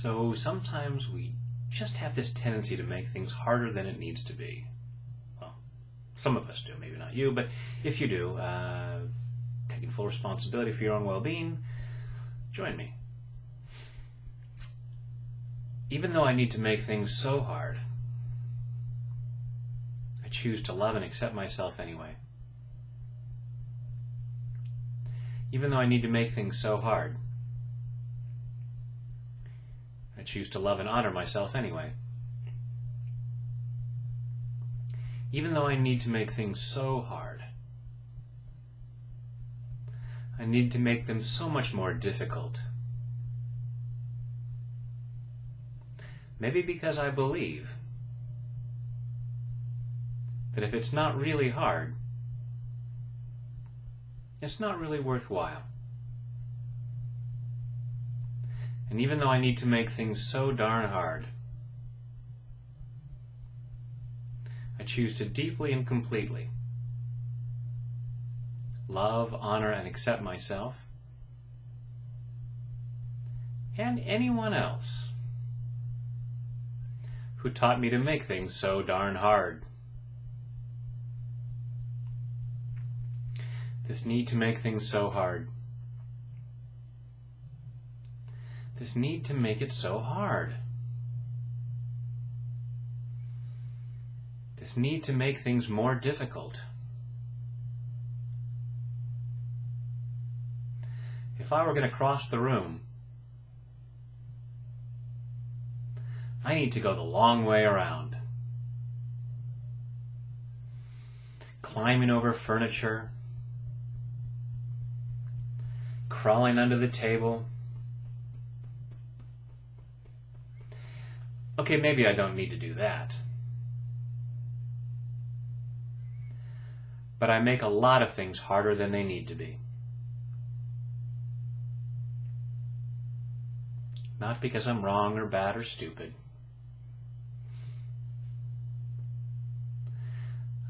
So sometimes we just have this tendency to make things harder than it needs to be. Well, some of us do, maybe not you, but if you do, taking full responsibility for your own well-being, join me. Even though I need to make things so hard, I choose to love and accept myself anyway. Even though I need to make things so hard, I choose to love and honor myself anyway. Even though I need to make things so hard, I need to make them so much more difficult. Maybe because I believe that if it's not really hard, it's not really worthwhile. And even though I need to make things so darn hard, I choose to deeply and completely love, honor, and accept myself and anyone else who taught me to make things so darn hard. This need to make things so hard. This need to make it so hard. This need to make things more difficult. If I were going to cross the room, I need to go the long way around. Climbing over furniture, crawling under the table. Okay, maybe I don't need to do that. But I make a lot of things harder than they need to be. Not because I'm wrong or bad or stupid.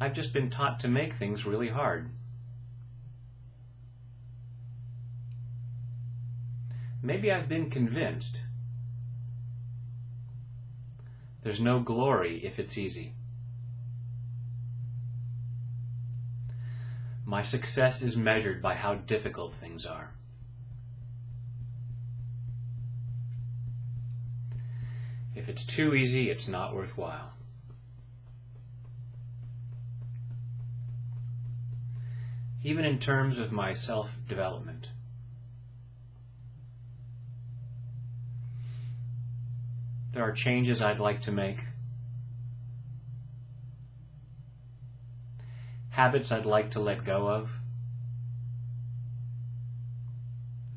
I've just been taught to make things really hard. Maybe I've been convinced there's no glory if it's easy. My success is measured by how difficult things are. If it's too easy, it's not worthwhile. Even in terms of my self-development. There are changes I'd like to make, habits I'd like to let go of,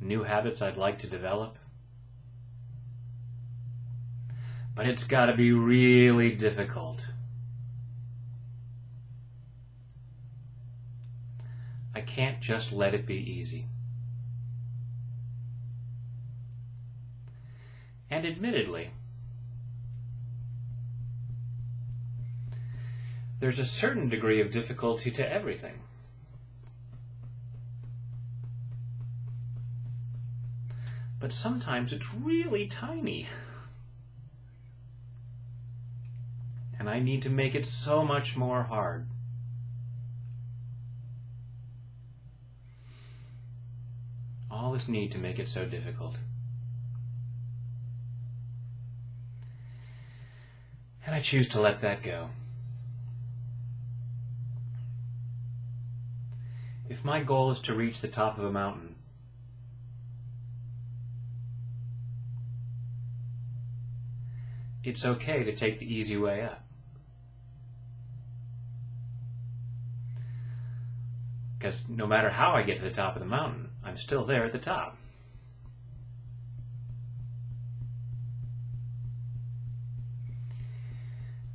new habits I'd like to develop. But it's got to be really difficult. I can't just let it be easy. And admittedly, there's a certain degree of difficulty to everything. But sometimes it's really tiny. And I need to make it so much more hard. All this need to make it so difficult. And I choose to let that go. If my goal is to reach the top of a mountain, it's okay to take the easy way up. Because no matter how I get to the top of the mountain, I'm still there at the top.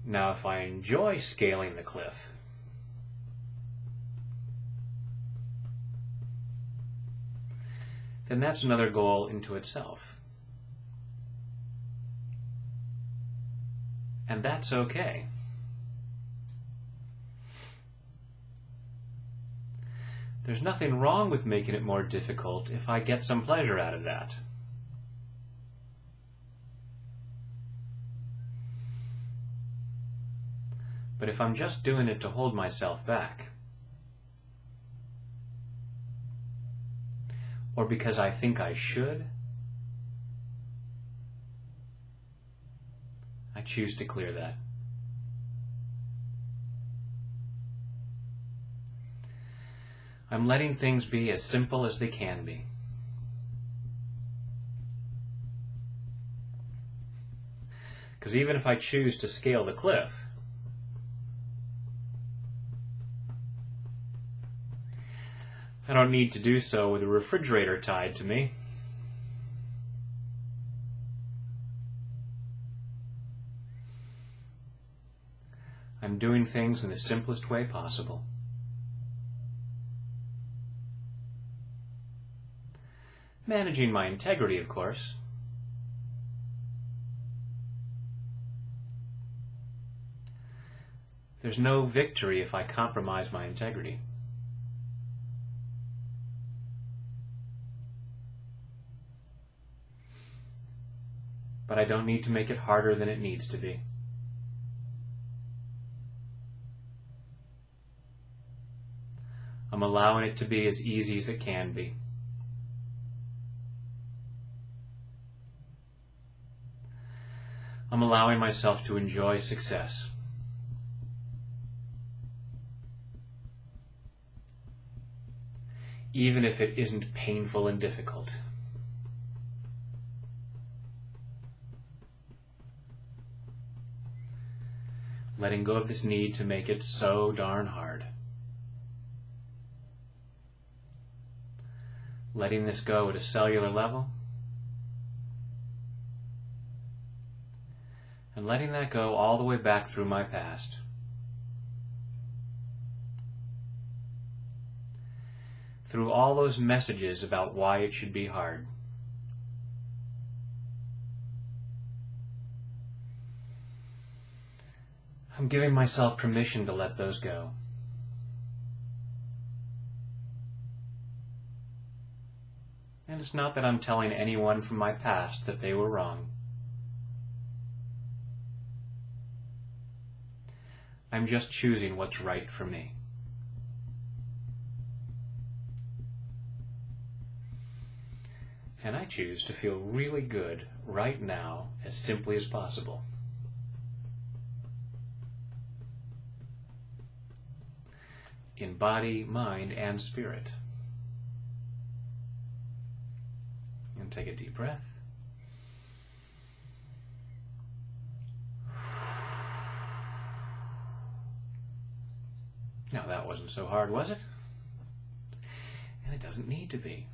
Now, if I enjoy scaling the cliff, then that's another goal into itself. And that's okay. There's nothing wrong with making it more difficult if I get some pleasure out of that. But if I'm just doing it to hold myself back, or because I think I should, I choose to clear that. I'm letting things be as simple as they can be. Because even if I choose to scale the cliff, I don't need to do so with a refrigerator tied to me. I'm doing things in the simplest way possible. Managing my integrity, of course. There's no victory if I compromise my integrity. But I don't need to make it harder than it needs to be. I'm allowing it to be as easy as it can be. I'm allowing myself to enjoy success. Even if it isn't painful and difficult. Letting go of this need to make it so darn hard. Letting this go at a cellular level. And letting that go all the way back through my past. Through all those messages about why it should be hard. I'm giving myself permission to let those go. And it's not that I'm telling anyone from my past that they were wrong. I'm just choosing what's right for me. And I choose to feel really good right now, as simply as possible. In body, mind, and spirit. And take a deep breath. Now that wasn't so hard, was it? And it doesn't need to be.